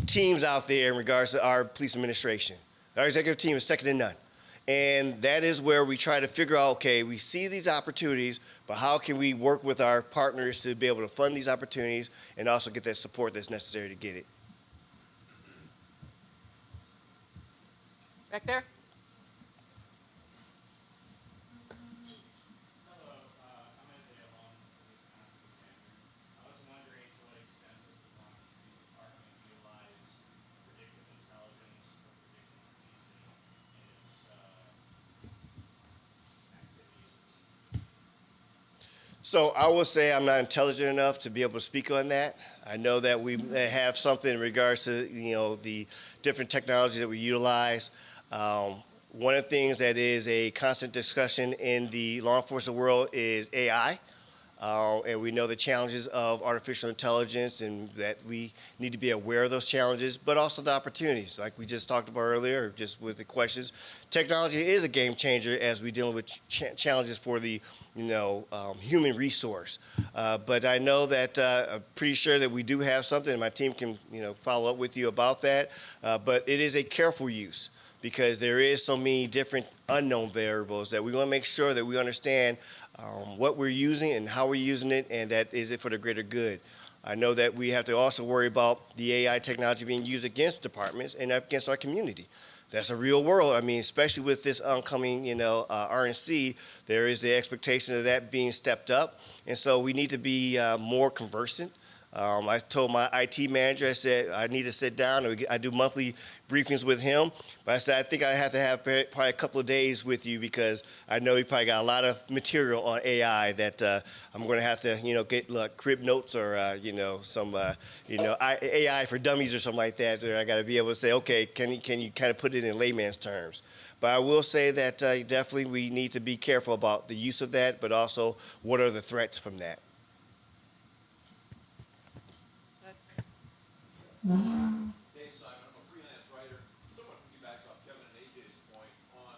teams out there in regards to our police administration. Our executive team is second to none. And that is where we try to figure out, okay, we see these opportunities, but how can we work with our partners to be able to fund these opportunities and also get that support that's necessary to get it. Back there? I was wondering to what extent does the Milwaukee Police Department utilize predictive intelligence or predictive policing in its activities? So I will say I'm not intelligent enough to be able to speak on that. I know that we have something in regards to the different technologies that we utilize. One of the things that is a constant discussion in the law enforcement world is AI. And we know the challenges of artificial intelligence and that we need to be aware of those challenges, but also the opportunities. Like we just talked about earlier, just with the questions, technology is a game changer as we deal with challenges for the human resource. But I know that I'm pretty sure that we do have something, and my team can follow up with you about that. But it is a careful use, because there is so many different unknown variables that we want to make sure that we understand what we're using and how we're using it, and that is it for the greater good. I know that we have to also worry about the AI technology being used against departments and against our community. That's a real world. I mean, especially with this oncoming, RNC, there is the expectation of that being stepped up, and so we need to be more conversant. I told my IT manager, I said, I need to sit down. I do monthly briefings with him. But I said, I think I have to have probably a couple of days with you, because I know you probably got a lot of material on AI that I'm going to have to, get crib notes or, some, AI for dummies or something like that. Where I got to be able to say, okay, can you kind of put it in layman's terms? But I will say that definitely we need to be careful about the use of that, but also what are the threats from that. Dave Simon, I'm a freelance writer. Somewhat piggybacks off Kevin and AJ's point on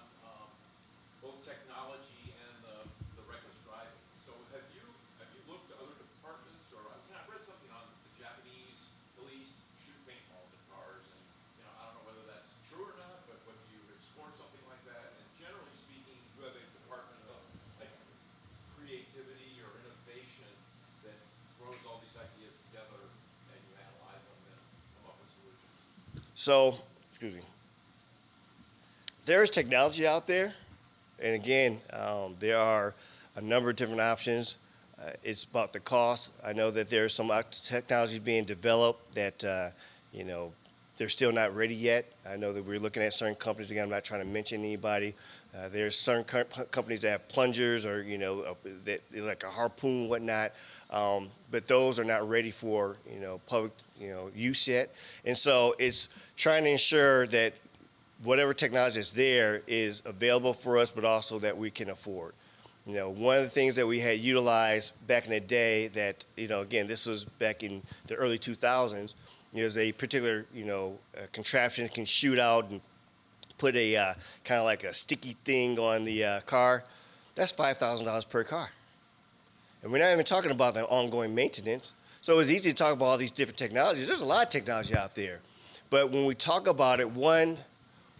both technology and the reckless driving. So have you looked to other departments, or I've read something on the Japanese police shoot paintballs at cars, and I don't know whether that's true or not, but whether you've explored something like that. And generally speaking, you have a department of creativity or innovation that throws all these ideas together, and you analyze them and come up with solutions. So, excuse me. There's technology out there, and again, there are a number of different options. It's about the cost. I know that there's some technology being developed that, they're still not ready yet. I know that we're looking at certain companies. Again, I'm not trying to mention anybody. There's certain companies that have plungers or, that like a harpoon, whatnot. But those are not ready for, public, use yet. And so it's trying to ensure that whatever technology is there is available for us, but also that we can afford. One of the things that we had utilized back in the day that, again, this was back in the early 2000s, there's a particular, contraption that can shoot out and put a kind of like a sticky thing on the car, that's $5,000 per car. And we're not even talking about the ongoing maintenance. So it's easy to talk about all these different technologies. There's a lot of technology out there. But when we talk about it, one,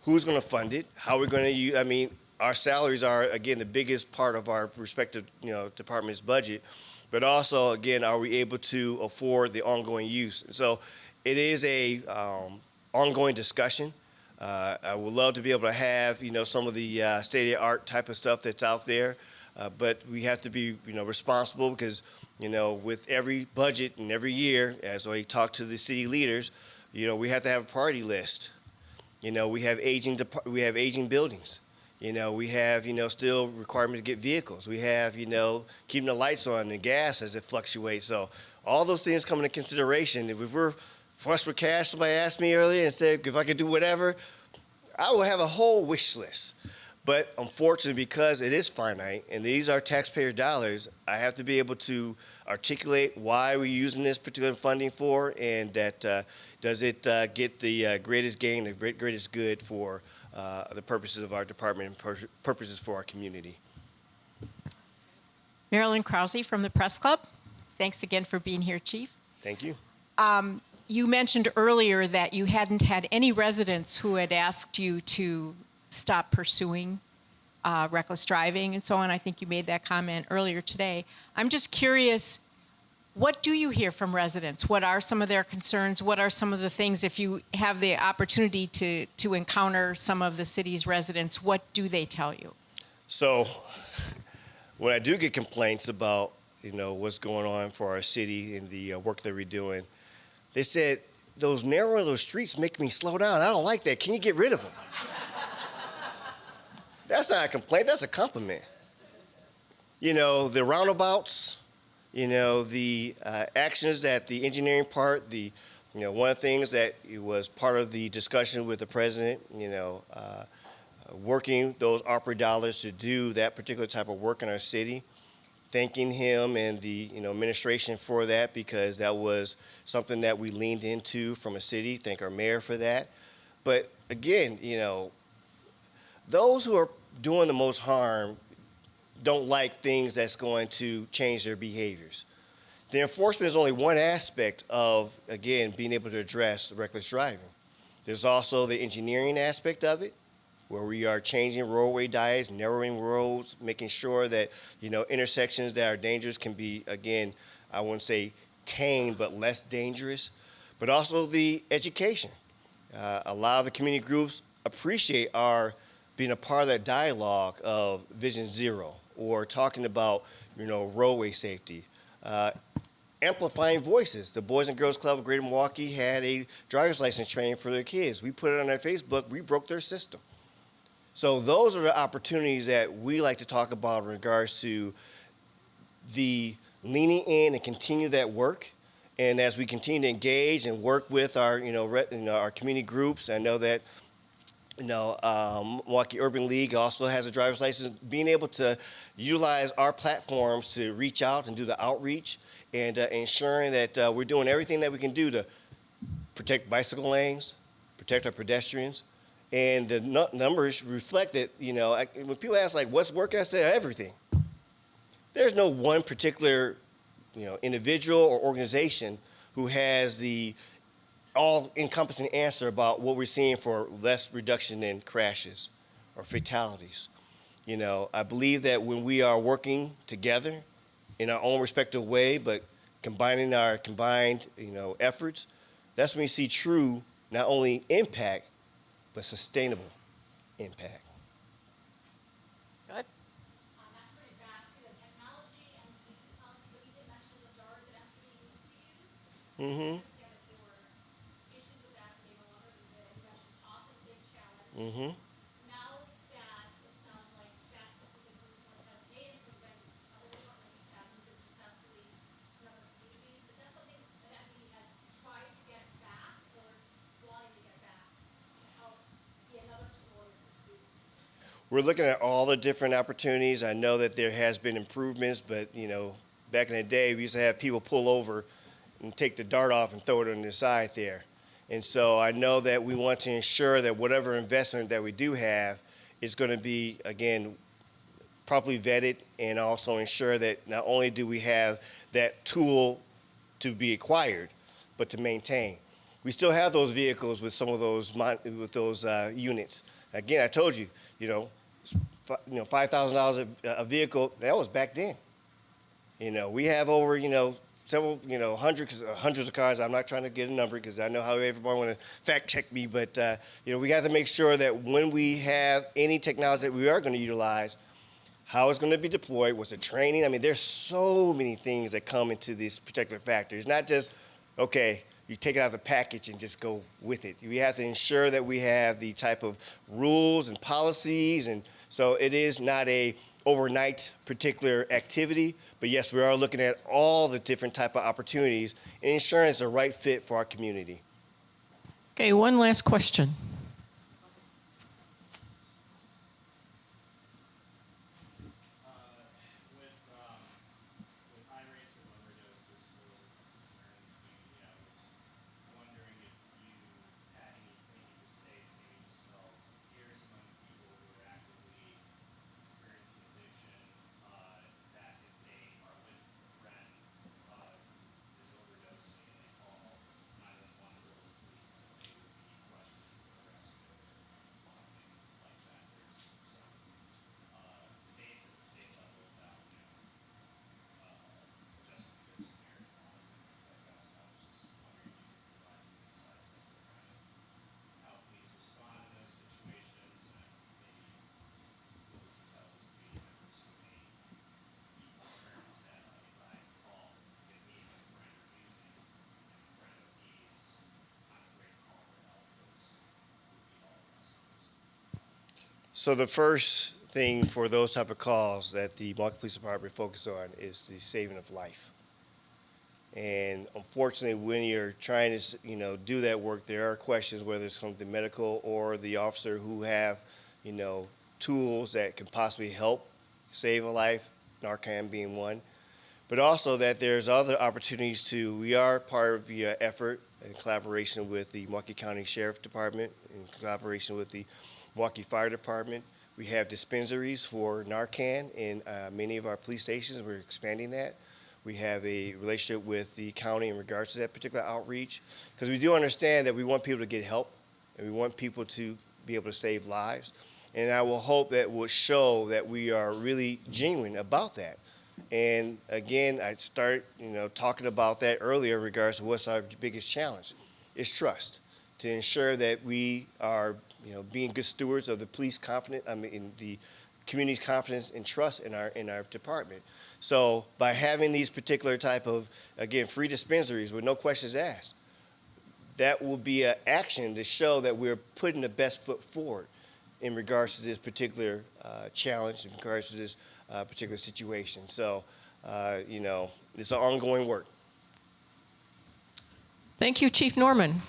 who's going to fund it? How we're going to use, our salaries are, again, the biggest part of our respective, department's budget. But also, again, are we able to afford the ongoing use? So it is a ongoing discussion. I would love to be able to have, some of the state-of-the-art type of stuff that's out there. But we have to be, responsible because, with every budget and every year, as I talk to the city leaders, we have to have a priority list. We have aging buildings. We have, still requirement to get vehicles. We have, keeping the lights on and gas as it fluctuates. So all those things come into consideration. If we're flush with cash, somebody asked me earlier and said, if I could do whatever, I will have a whole wish list. But unfortunately, because it is finite and these are taxpayer dollars, I have to be able to articulate why we're using this particular funding for, and that does it get the greatest gain, the greatest good for the purposes of our department and purposes for our community. Marilyn Krause from the Press Club. Thanks again for being here, Chief. Thank you. You mentioned earlier that you hadn't had any residents who had asked you to stop pursuing reckless driving and so on. I think you made that comment earlier today. I'm just curious, what do you hear from residents? What are some of their concerns? What are some of the things, if you have the opportunity to encounter some of the city's residents, what do they tell you? So when I do get complaints about, what's going on for our city and the work that we're doing, they said, those narrow little streets make me slow down. I don't like that. Can you get rid of them? That's not a complaint, that's a compliment. The roundabouts, the actions that the engineering part, one of the things that was part of the discussion with the president, working those opera dollars to do that particular type of work in our city, thanking him and the administration for that, because that was something that we leaned into from a city. Thank our mayor for that. But again, those who are doing the most harm don't like things that's going to change their behaviors. The enforcement is only one aspect of, again, being able to address reckless driving. There's also the engineering aspect of it, where we are changing roadway diets, narrowing roads, making sure that, intersections that are dangerous can be, again, I wouldn't say tamed, but less dangerous. But also the education. A lot of the community groups appreciate our being a part of that dialogue of Vision Zero, or talking about, roadway safety. Amplifying voices. The Boys and Girls Club of Greater Milwaukee had a driver's license training for their kids. We put it on our Facebook. We broke their system. So those are the opportunities that we like to talk about in regards to the leaning in and continue that work. And as we continue to engage and work with our, our community groups, I know that, Milwaukee Urban League also has a driver's license. Being able to utilize our platforms to reach out and do the outreach, and ensuring that we're doing everything that we can do to protect bicycle lanes, protect our pedestrians. And the numbers reflect that, when people ask, what's working, I say everything. There's no one particular, individual or organization who has the all-encompassing answer about what we're seeing for less reduction in crashes or fatalities. I believe that when we are working together in our own respective way, but combining our efforts, that's when we see true, not only impact, but sustainable impact. Good. That's really back to the technology and the use of policy, but you did mention the jar that MPD used to use. Mm-hmm. I understand that there were issues with that, and they no longer use it. You mentioned cost is a big challenge. Mm-hmm. Now that it sounds like that specific resource has made improvements, other departments have used it successfully in other communities, is that something that MPD has tried to get back or is wanting to get back to help be another tool in pursuit? We're looking at all the different opportunities. I know that there has been improvements, but back in the day, we used to have people pull over and take the dart off and throw it on the side there. And so I know that we want to ensure that whatever investment that we do have is going to be, again, properly vetted, and also ensure that not only do we have that tool to be acquired, but to maintain. We still have those vehicles with some of those units. Again, I told you, $5,000 a vehicle. That was back then. We have over several hundreds of cars. I'm not trying to get a number because I know how everybody want to fact check me, but we got to make sure that when we have any technology that we are going to utilize, how it's going to be deployed, what's the training. I mean, there's so many things that come into this particular factor. It's not just, okay, you take it out of the package and just go with it. We have to ensure that we have the type of rules and policies, and so it is not a overnight particular activity, but yes, we are looking at all the different type of opportunities and ensuring it's the right fit for our community. Okay, one last question. With high rates of overdoses still a concern in the community, I was wondering if you had anything you could say to maybe dispel fears among people who are actively experiencing addiction, that if they are with a friend who's overdosing and they call 911 or the police, that they would be questioned or arrested or something like that. There's some debates at the state level about, just this scenario and things like that. So I was just wondering if you could provide some insights as to kind of how police respond in those situations, and maybe what would you tell those community members who may be concerned that if I call, get me and my friend are using, and my friend ODs, I'm afraid to call for help because we'll be all arrested. So the first thing for those type of calls that the Milwaukee Police Department focuses on is the saving of life. And unfortunately, when you're trying to, do that work, there are questions whether it's from the medical or the officer who have, tools that can possibly help save a life, Narcan being one. But also that there's other opportunities too. We are part of the effort in collaboration with the Milwaukee County Sheriff Department, in collaboration with the Milwaukee Fire Department. We have dispensaries for Narcan in many of our police stations. We're expanding that. We have a relationship with the county in regards to that particular outreach, because we do understand that we want people to get help and we want people to be able to save lives. And I will hope that will show that we are really genuine about that. And again, I start, talking about that earlier in regards to what's our biggest challenge. It's trust, to ensure that we are, being good stewards of the police in the community's confidence and trust in our department. So by having these particular type of, again, free dispensaries with no questions asked, that will be an action to show that we're putting the best foot forward in regards to this particular challenge, in regards to this particular situation. So, it's an ongoing work. Thank you, Chief Norman.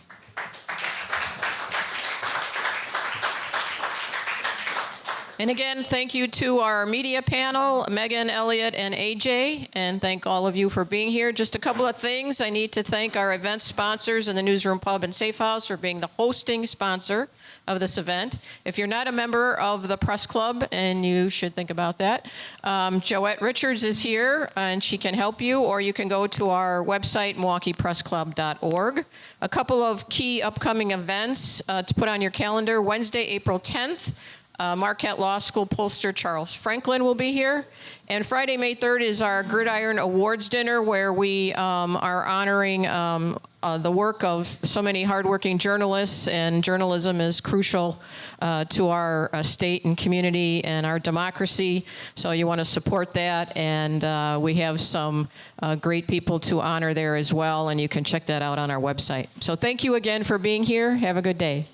And again, thank you to our media panel, Megan, Elliot, and AJ, and thank all of you for being here. Just a couple of things. I need to thank our event sponsors in the Newsroom Pub and Safe House for being the hosting sponsor of this event. If you're not a member of the Press Club, and you should think about that, Joette Richards is here, and she can help you, or you can go to our website, MilwaukeePressClub.org. A couple of key upcoming events to put on your calendar. Wednesday, April 10th, Marquette Law School pollster Charles Franklin will be here. And Friday, May 3rd is our Gridiron Awards Dinner, where we are honoring the work of so many hardworking journalists, and journalism is crucial to our state and community and our democracy. So you want to support that, and we have some great people to honor there as well, and you can check that out on our website. So thank you again for being here. Have a good day.